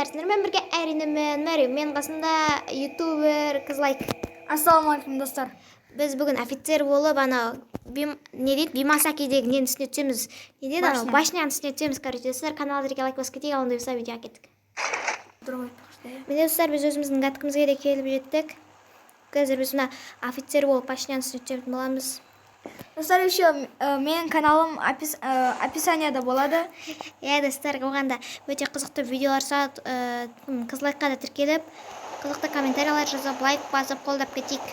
Сіздермен бірге әрінімін, мен қасымда ютубер Қызлайк. Ассалаумағалейкум достар. Біз бүгін офицер болып, Бимасакидегі нені түсіне түсеміз. Башняны түсіне түсеміз, короче. Достар, каналдарға лайк басып кетейік, алында болса видеоға кеттік. Міне достар, біз өзіміздің гатқымызға да келіп жеттік. Қазір біз мына офицер болып башняны түсіне түсетін боламыз. Достар, еще менің каналым описанияда болады. Достар, оғанда өте қызықты видеолар сағат Қызлайкқа да тіркеліп, қызықты комментариялар жазып, лайк басып, қолдап кетейік.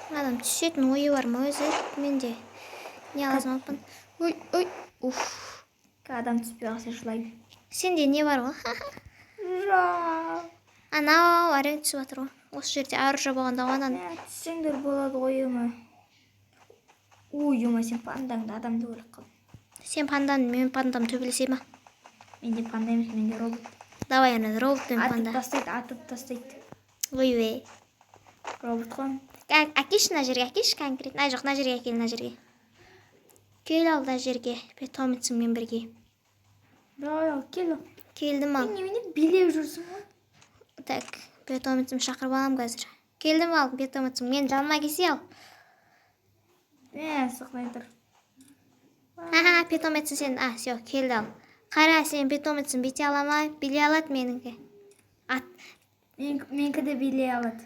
Адам түсетін ойы бар ма өзі? Менде не аласың алыппын? Ой, уф. Адам түспей қалса жылаймын. Сенде не бар ғой? Анау әрең түсіп жатыр ғой. Осы жерде аржа болғанда оған. Түссеңдер болады ойыма. Ойыма, сен пандаңды адамды өліп қалдың. Сен пандан, мен пандам төбелесе ма? Менде панда емес, менде робот. Давай, ана роботпен панда. Атып тастайды. Ой. Робот қой. Әкеш мына жерге, әкеш конкретно. Жоқ, мына жерге әкел, мына жерге. Кел ал мына жерге, Петомицыңмен бірге. Давай ал, кел. Келдім ал. Немене билеп жүрсің ғой? Так, Петомицым шақырып алам қазір. Келдім ал, Петомицым, мен жаныма кесе ал. Сықтай тұр. Петомицым сен, все, келді ал. Қара, сен Петомицым бете алама, биле алады меніңкі. Менікі де биле алады.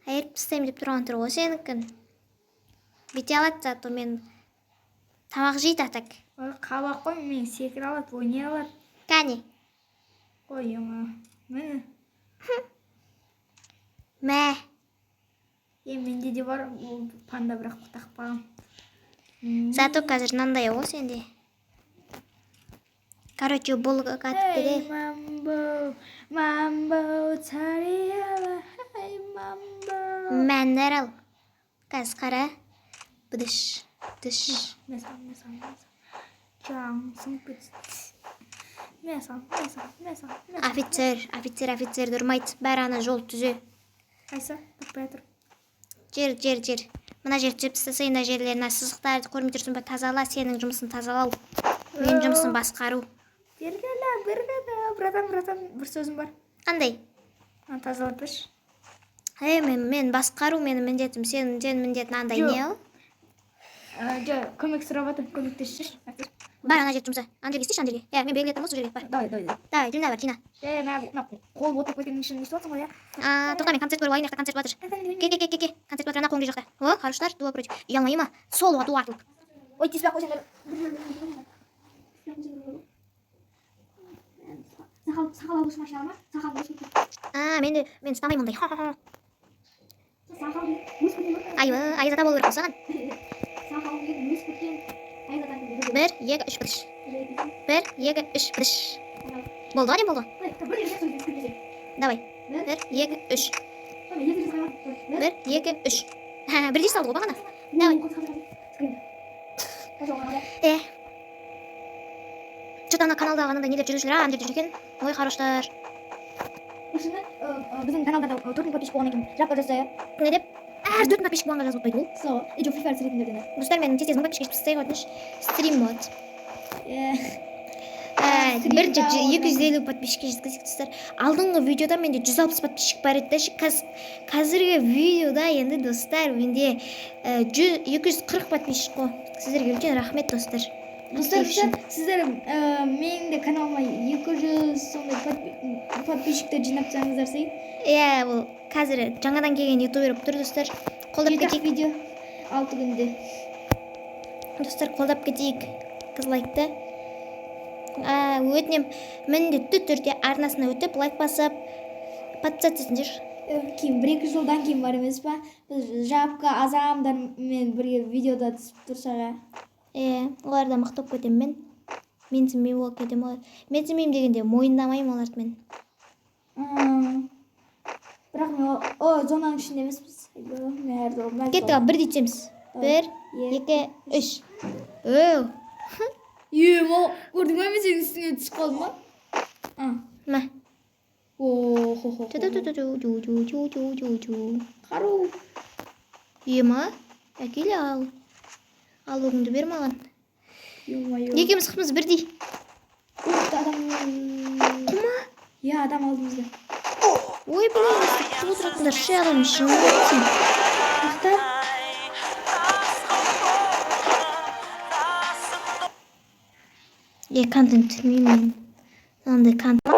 Айырып тастаймын деп тұрған тұр ғой сенікін. Бете алады зато мен тамақ жейді атак. Қабақ қой, мен секір алады, ойнай алады. Кәне? Ойыма. Мені. Мә. Менде де бар, панда бірақ тақпағым. Зато қазір мынандай ғой сенде. Короче, бұл қатты де. Мамбо, царияла, мамбо. Мәнер ал. Қазір қара. Бұдыш. Офицер дұрмайды. Бәрі ана жол түзе. Қайса, бұқпай тұр. Жер. Мына жер түзеп тастасай, мына жерлеріне сызықтарды көрмей тұрсың ба, тазала, сенің жұмысын тазалау. Мен жұмысын басқару. Бергені, братан, бір сөзім бар. Қандай? Тазалап берші. Мен басқару менің міндетім, сенің міндетін андай не ал? Көмек сұрап атым, көмектесші. Бар, ана жер жұмысы. Ана жерге істеші, ана жерге. Мен белгілетім осы жерге, бар. Давай, жина бар, жина. Қол отып кеткенің үшін естіп атсың ғой, Тоқта, мен концерт көріп алайын, концерт батыр. Ке. Концерт батыр, ана қоңды жақта. О, қарыштар, дуа против. Ұялмай ма? Солуға дуа артылып. Ой, теспей қойсаңдар. Сақал алғыш машина ма? Сақал алғыш. Мен ұстамаймын ондай. Айзата болу керек болсаған. 1, 2, 3 бітіш. 1, 2, 3 бітіш. Болды ға не болды? Давай. 1, 2, 3. 1, 2, 3. Бірдей салды ғой бағана. Что-то ана каналдағы анандай нелер жүрушілер, ана жерде жүрген. Ой, хороштар. Біздің каналда 4 подписчик болған екен. Жапқа жазса, Не деп? 4 подписчик болғанға жазып қойды ол. Сол, жоқ фифар сіретіндерден. Достар, мен тез мың подписчик тастай қойдыңыз. Стрим болады. Бірінші 250 подписчикке жеткізсек достар. Алдыңғы видеода менде 160 подписчик бар еді. Қазіргі видеода енді достар менде 240 подписчик қой. Сіздерге үлкен рахмет достар. Достар, сіздер менің де каналыма 200 сондай подписчиктер жинапсаңыздар сей. Бұл қазір жаңадан келген ютубер болып тұр достар. Қолдап кетейік. Видео 6 күнде. Достар, қолдап кетейік Қызлайкты. Өтінем міндетті түрде арнасына өтіп, лайк басып, подписаться етіңдер. Кейін 1-2 жылдан кейін бар емес па? Біз жапқа азамдармен бірге видеода түсіп тұрсаға. Оларда мақтап кетем мен. Менсінбей болып кетем олар. Менсінбеймін дегенде мойындамаймын оларды мен. Бірақ мен зонаның ішінде емеспіз. Кеттік ал, 1 дейтсеміз. 1, 2, 3. Көрдің бе мен сенің үстіңе түсіп қалдым ма? Ма? Қару. Ема? Әкелі ал. Ал өгіңді бер маған. Yo-mayo. Екеуміз қымыз бірдей. Adam. Құма? Ya adam aldığımızda. Ой, блин, күтіп отыратындар ше адамды шынымен айтсам. Ақтар. Контент түсірмеймін мен. Мынандай контент.